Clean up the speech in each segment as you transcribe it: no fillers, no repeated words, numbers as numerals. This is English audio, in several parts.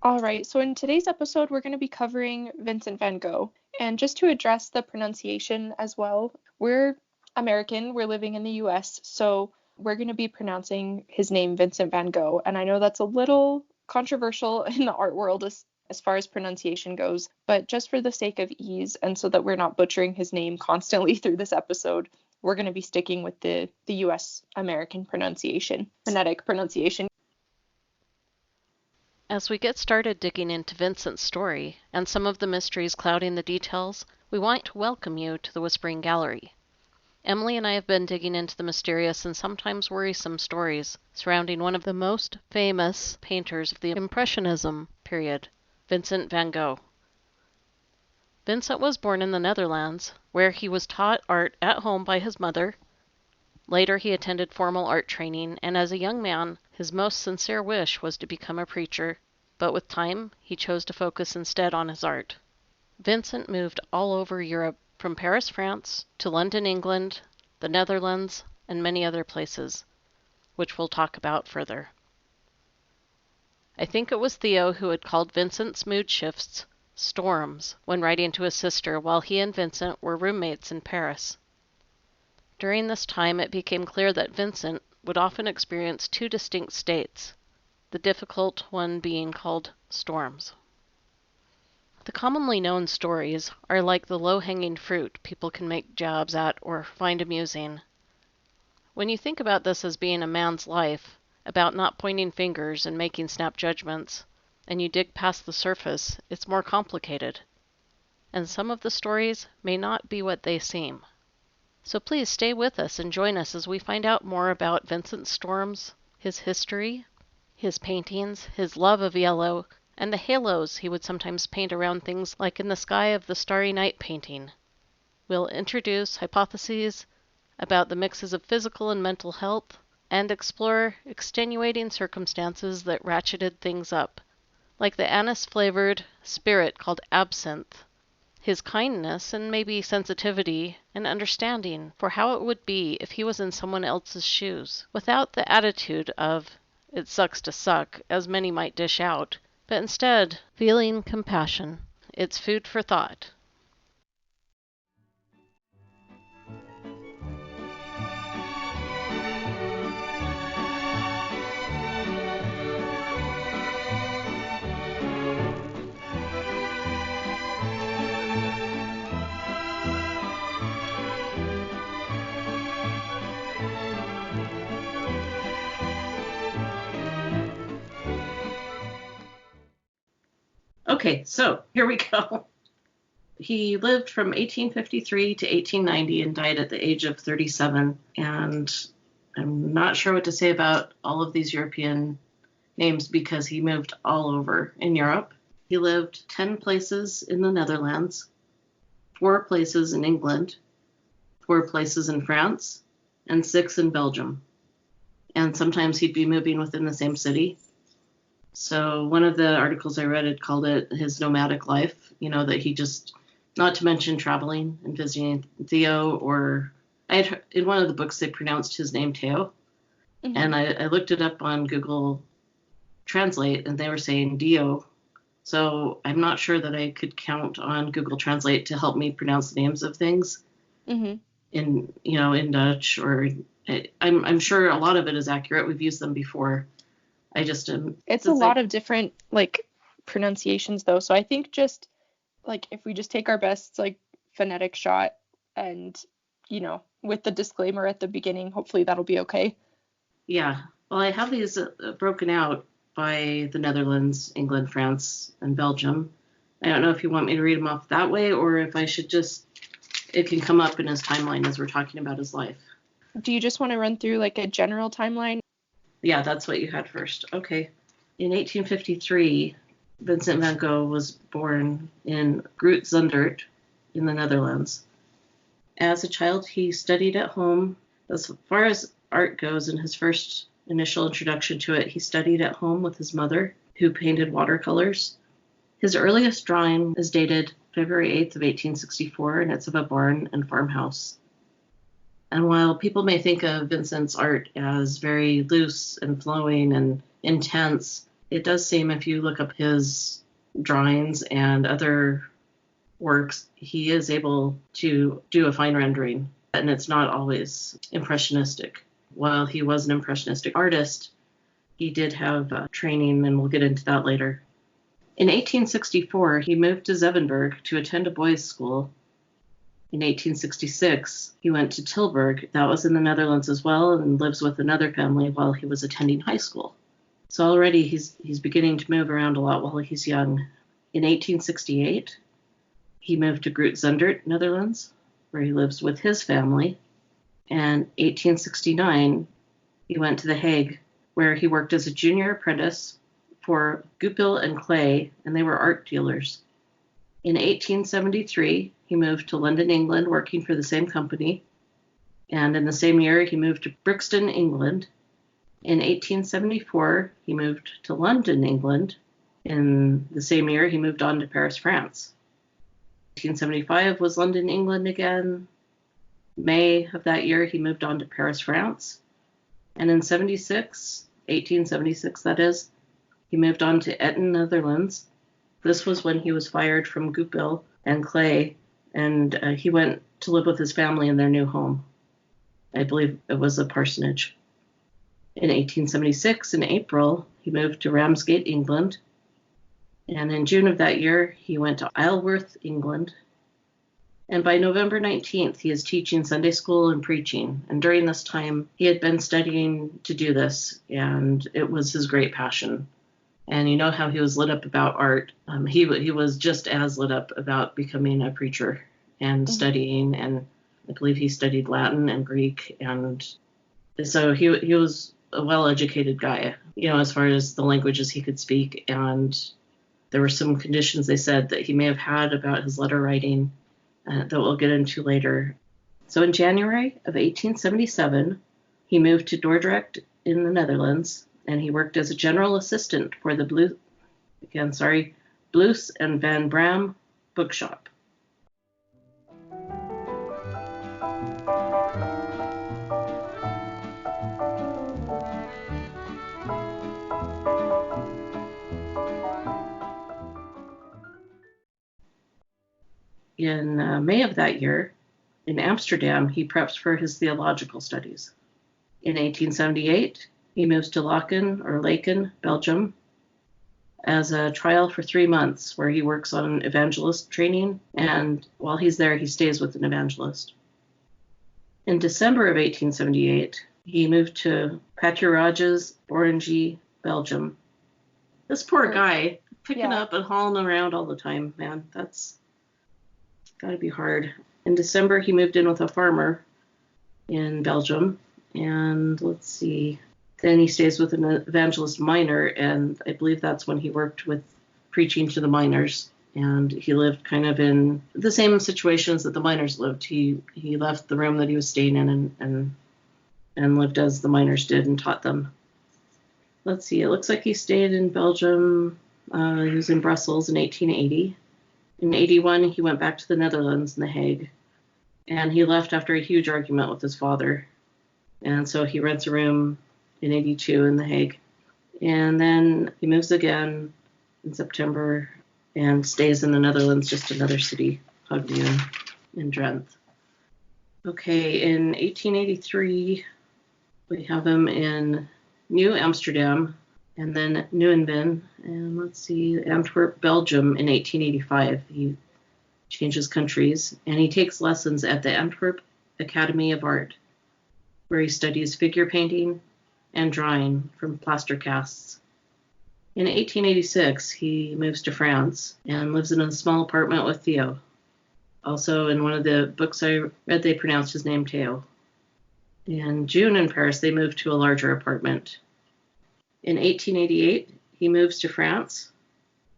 All right, so in today's episode, we're going to be covering Vincent van Gogh. And just to address the pronunciation as well, we're American, we're living in the US, so we're going to be pronouncing his name Vincent van Gogh. And I know that's a little controversial in the art world as far as pronunciation goes, but just for the sake of ease and so that we're not butchering his name constantly through this episode, we're going to be sticking with the US American pronunciation, phonetic pronunciation. As we get started digging into Vincent's story and some of the mysteries clouding the details, we want to welcome you to the Whispering Gallery. Emily and I have been digging into the mysterious and sometimes worrisome stories surrounding one of the most famous painters of the Impressionism period, Vincent van Gogh. Vincent was born in the Netherlands, where he was taught art at home by his mother. Later he attended formal art training, and as a young man, his most sincere wish was to become a preacher, but with time, he chose to focus instead on his art. Vincent moved all over Europe, from Paris, France, to London, England, the Netherlands, and many other places, which we'll talk about further. I think it was Theo who had called Vincent's mood shifts storms when writing to his sister while he and Vincent were roommates in Paris. During this time, it became clear that Vincent would often experience two distinct states, the difficult one being called storms. The commonly known stories are like the low-hanging fruit people can make jabs at or find amusing. When you think about this as being a man's life, about not pointing fingers and making snap judgments, and you dig past the surface, it's more complicated. And some of the stories may not be what they seem. So please stay with us and join us as we find out more about Vincent's storms, his history, his paintings, his love of yellow, and the halos he would sometimes paint around things like in the sky of the Starry Night painting. We'll introduce hypotheses about the mixes of physical and mental health, and explore extenuating circumstances that ratcheted things up, like the anise-flavored spirit called absinthe, his kindness and maybe sensitivity and understanding for how it would be if he was in someone else's shoes, without the attitude of, it sucks to suck, as many might dish out, but instead feeling compassion. It's food for thought. Okay, so here we go. He lived from 1853 to 1890 and died at the age of 37. And I'm not sure what to say about all of these European names because he moved all over in Europe. He lived 10 places in the Netherlands, 4 places in England, 4 places in France, and 6 in Belgium. And sometimes he'd be moving within the same city. So one of the articles I read had called it his nomadic life, that he just, not to mention traveling and visiting Theo, or in one of the books they pronounced his name Theo. Mm-hmm. And I looked it up on Google Translate and they were saying Dio. So I'm not sure that I could count on Google Translate to help me pronounce the names of things in Dutch, or I'm sure a lot of it is accurate. We've used them before. It's a lot of different pronunciations though. So I think just if we just take our best phonetic shot and with the disclaimer at the beginning, hopefully that'll be okay. Yeah. Well, I have these broken out by the Netherlands, England, France, and Belgium. I don't know if you want me to read them off that way or if I should it can come up in his timeline as we're talking about his life. Do you just want to run through a general timeline? Yeah, that's what you had first. Okay. In 1853, Vincent van Gogh was born in Groot Zundert in the Netherlands. As a child, he studied at home. As far as art goes, in his first initial introduction to it, he studied at home with his mother, who painted watercolors. His earliest drawing is dated February 8th of 1864, and it's of a barn and farmhouse. And while people may think of Vincent's art as very loose and flowing and intense, It does seem, if you look up his drawings and other works, he is able to do a fine rendering, and it's not always impressionistic. While he was an impressionistic artist, he did have training, and we'll get into that later. In 1864, he moved to Zevenberg to attend a boys' school. In 1866, he went to Tilburg, that was in the Netherlands as well, and lives with another family while he was attending high school. So already he's beginning to move around a lot while he's young. In 1868, he moved to Groot-Zundert, Netherlands, where he lives with his family. And 1869, he went to The Hague, where he worked as a junior apprentice for Goupil and Clay, and they were art dealers. In 1873, he moved to London, England, working for the same company. And in the same year, he moved to Brixton, England. In 1874, he moved to London, England. In the same year, he moved on to Paris, France. 1875 was London, England again. May of that year, he moved on to Paris, France. And in 1876 that is, he moved on to Etten, Netherlands. This was when he was fired from Goupil and Clay, and he went to live with his family in their new home. I believe it was a parsonage. In 1876, in April, he moved to Ramsgate, England. And in June of that year, he went to Isleworth, England. And by November 19th, he is teaching Sunday school and preaching. And during this time, he had been studying to do this, and it was his great passion. And you know how he was lit up about art. He was just as lit up about becoming a preacher and studying. And I believe he studied Latin and Greek. And so he was a well-educated guy, as far as the languages he could speak. And there were some conditions they said that he may have had about his letter writing that we'll get into later. So in January of 1877, he moved to Dordrecht in the Netherlands, and he worked as a general assistant for the Blues and Van Bram bookshop. In May of that year, in Amsterdam, he preps for his theological studies. In 1878, he moves to Laken, Belgium, as a trial for 3 months, where he works on evangelist training, and while he's there, he stays with an evangelist. In December of 1878, he moved to Paturages, Orange, Belgium. This poor guy, picking up and hauling around all the time, man, that's gotta be hard. In December, he moved in with a farmer in Belgium, and let's see, then he stays with an evangelist miner, and I believe that's when he worked with preaching to the miners, and he lived kind of in the same situations that the miners lived. He left the room that he was staying in and lived as the miners did and taught them. Let's see, it looks like he stayed in Belgium. He was in Brussels in 1880. In 81, he went back to the Netherlands in The Hague, and he left after a huge argument with his father. And so he rents a room in 82 in The Hague. And then he moves again in September and stays in the Netherlands, just another city, Hague in Drenthe. Okay, in 1883, we have him in New Amsterdam, and then Nieuwenveen, and let's see, Antwerp, Belgium in 1885. He changes countries, and he takes lessons at the Antwerp Academy of Art, where he studies figure painting and drawing from plaster casts. In 1886, he moves to France and lives in a small apartment with Theo. Also, in one of the books I read, they pronounced his name Theo. In June in Paris, they moved to a larger apartment. In 1888, he moves to France,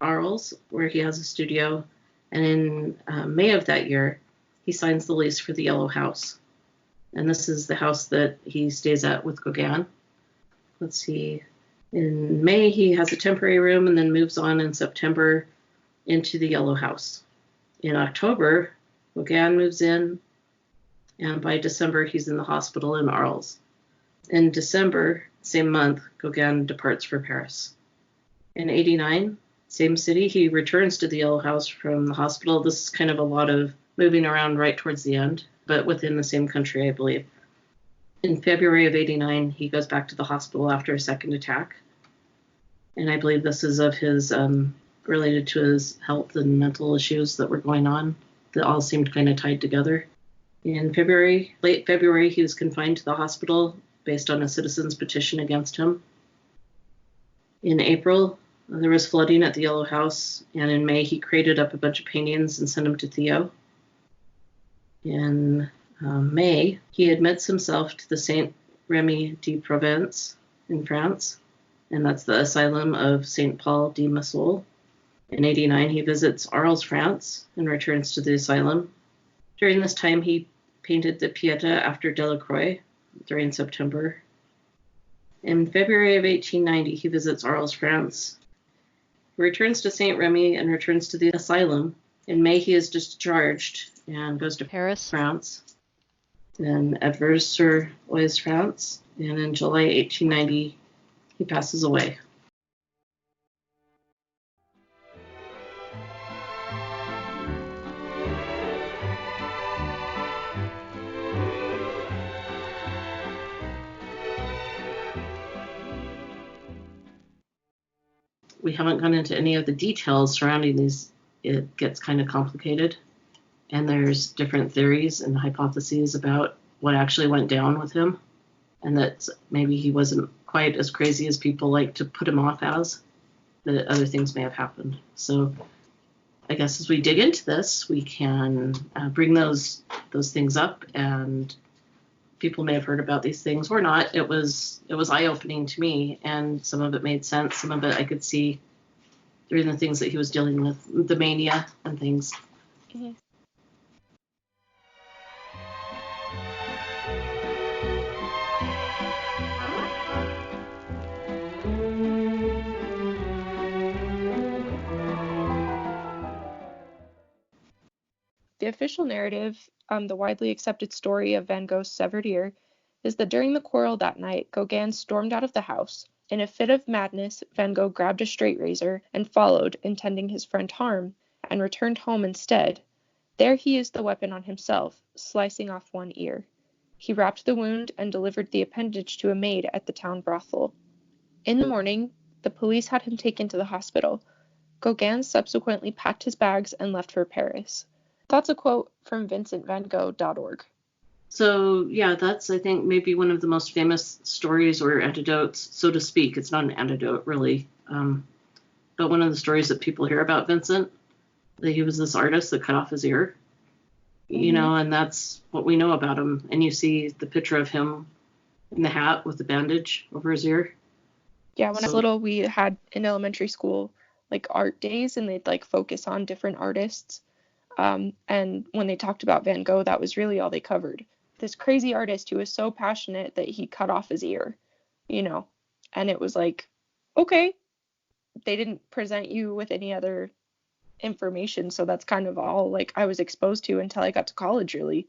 Arles, where he has a studio, and in May of that year, he signs the lease for the Yellow House. And this is the house that he stays at with Gauguin. Let's see, in May, he has a temporary room and then moves on in September into the Yellow House. In October, Gauguin moves in, and by December, he's in the hospital in Arles. In December, same month, Gauguin departs for Paris. In 89, same city, he returns to the Yellow House from the hospital. This is kind of a lot of moving around right towards the end, but within the same country, I believe. In February of 89, he goes back to the hospital after a second attack. And I believe this is of his, related to his health and mental issues that were going on that all seemed kind of tied together. In late February, he was confined to the hospital based on a citizen's petition against him. In April, there was flooding at the Yellow House, and in May, he created up a bunch of paintings and sent them to Theo. In May, he admits himself to the Saint Remy de Provence in France, and that's the asylum of Saint Paul de Massol. In 89, he visits Arles, France, and returns to the asylum. During this time, he painted the Pieta after Delacroix during September. In February of 1890, he visits Arles, France, returns to Saint Remy, and returns to the asylum. In May, he is discharged and goes to Paris, France. Then Evers-sur-Oise, France. And in July 1890, he passes away. We haven't gone into any of the details surrounding these. It gets kind of complicated, and there's different theories and hypotheses about what actually went down with him, and that maybe he wasn't quite as crazy as people like to put him off as, that other things may have happened. So I guess as we dig into this, we can bring those things up, and people may have heard about these things or not. It was eye-opening to me, and some of it made sense. Some of it I could see through the things that he was dealing with, the mania and things. Mm-hmm. The official narrative, the widely accepted story of Van Gogh's severed ear, is that during the quarrel that night, Gauguin stormed out of the house. In a fit of madness, Van Gogh grabbed a straight razor and followed, intending his friend harm, and returned home instead. There he used the weapon on himself, slicing off one ear. He wrapped the wound and delivered the appendage to a maid at the town brothel. In the morning, the police had him taken to the hospital. Gauguin subsequently packed his bags and left for Paris. That's a quote from vincentvanGogh.org. So, yeah, that's, I think, maybe one of the most famous stories or anecdotes, so to speak. It's not an anecdote, really. But one of the stories that people hear about Vincent, that he was this artist that cut off his ear, and that's what we know about him. And you see the picture of him in the hat with the bandage over his ear. Yeah, when I was little, we had in elementary school, like, art days, and they'd, like, focus on different artists. And when they talked about Van Gogh, that was really all they covered. This crazy artist who was so passionate that he cut off his ear, and it was like, okay, they didn't present you with any other information, so that's kind of all, like, I was exposed to until I got to college, really.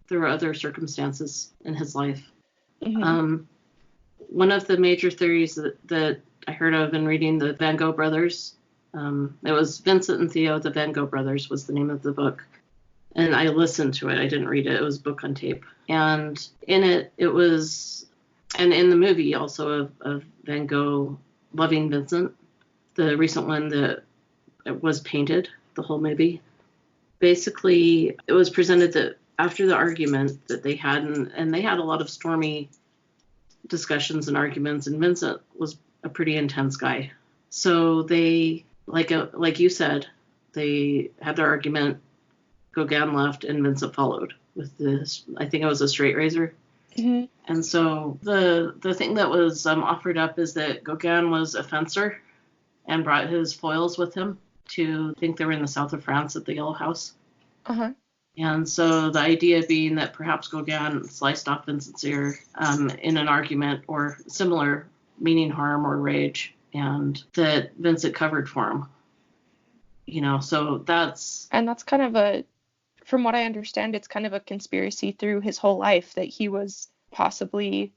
There were other circumstances in his life. Mm-hmm. One of the major theories that I heard of in reading the Van Gogh brothers, it was Vincent and Theo, the Van Gogh brothers was the name of the book. And I listened to it. I didn't read it. It was a book on tape. And in it was, and in the movie also of Van Gogh loving Vincent, the recent one that was painted, the whole movie. Basically, it was presented that after the argument that they had, and they had a lot of stormy discussions and arguments, and Vincent was a pretty intense guy. So they, like you said, they had their argument, Gauguin left, and Vincent followed with this, I think it was a straight razor. Mm-hmm. And so the thing that was offered up is that Gauguin was a fencer and brought his foils with him to, I think they were in the south of France at the Yellow House. Uh-huh. And so the idea being that perhaps Gauguin sliced off Vincent's ear in an argument or similar, meaning harm or rage, and that Vincent covered for him. So that's... And that's kind of from what I understand, it's kind of a conspiracy through his whole life that he was possibly,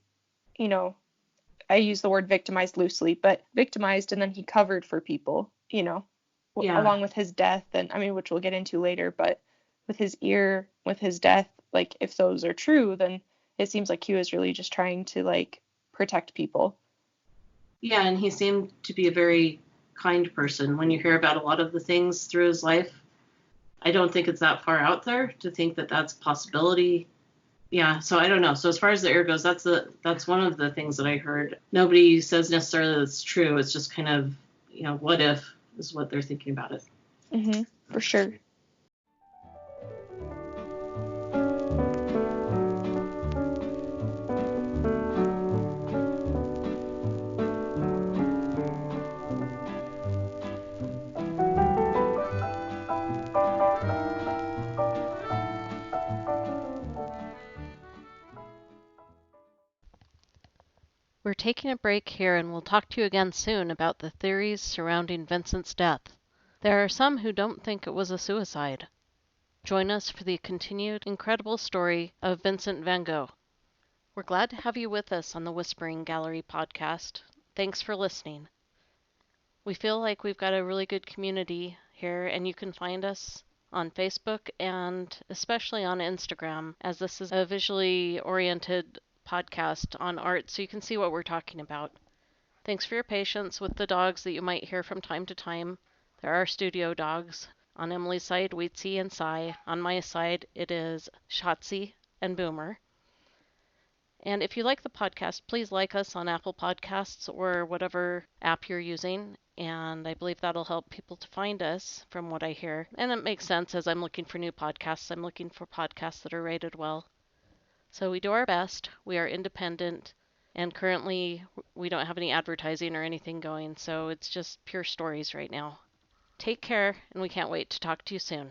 I use the word victimized loosely, but victimized, and then he covered for people, Yeah. along with his death, and I mean, which we'll get into later, but with his ear, with his death, like if those are true, then it seems like he was really just trying to like protect people. Yeah, and he seemed to be a very kind person. When you hear about a lot of the things through his life, I don't think it's that far out there to think that that's a possibility. Yeah, so I don't know. So as far as the ear goes, that's one of the things that I heard. Nobody says necessarily that it's true. It's just kind of, what if is what they're thinking about it. Mm-hmm, for sure. We're taking a break here and we'll talk to you again soon about the theories surrounding Vincent's death. There are some who don't think it was a suicide. Join us for the continued incredible story of Vincent van Gogh. We're glad to have you with us on the Whispering Gallery podcast. Thanks for listening. We feel like we've got a really good community here, and you can find us on Facebook and especially on Instagram, as this is a visually oriented podcast on art, so you can see what we're talking about. Thanks for your patience with the dogs that you might hear from time to time. There are studio dogs. On Emily's side, Weetsy and Sai. On my side, it is Shotzi and Boomer. And if you like the podcast, please like us on Apple Podcasts or whatever app you're using. And I believe that'll help people to find us from what I hear. And it makes sense as I'm looking for new podcasts. I'm looking for podcasts that are rated well. So we do our best. We are independent. And currently, we don't have any advertising or anything going. So it's just pure stories right now. Take care, and we can't wait to talk to you soon.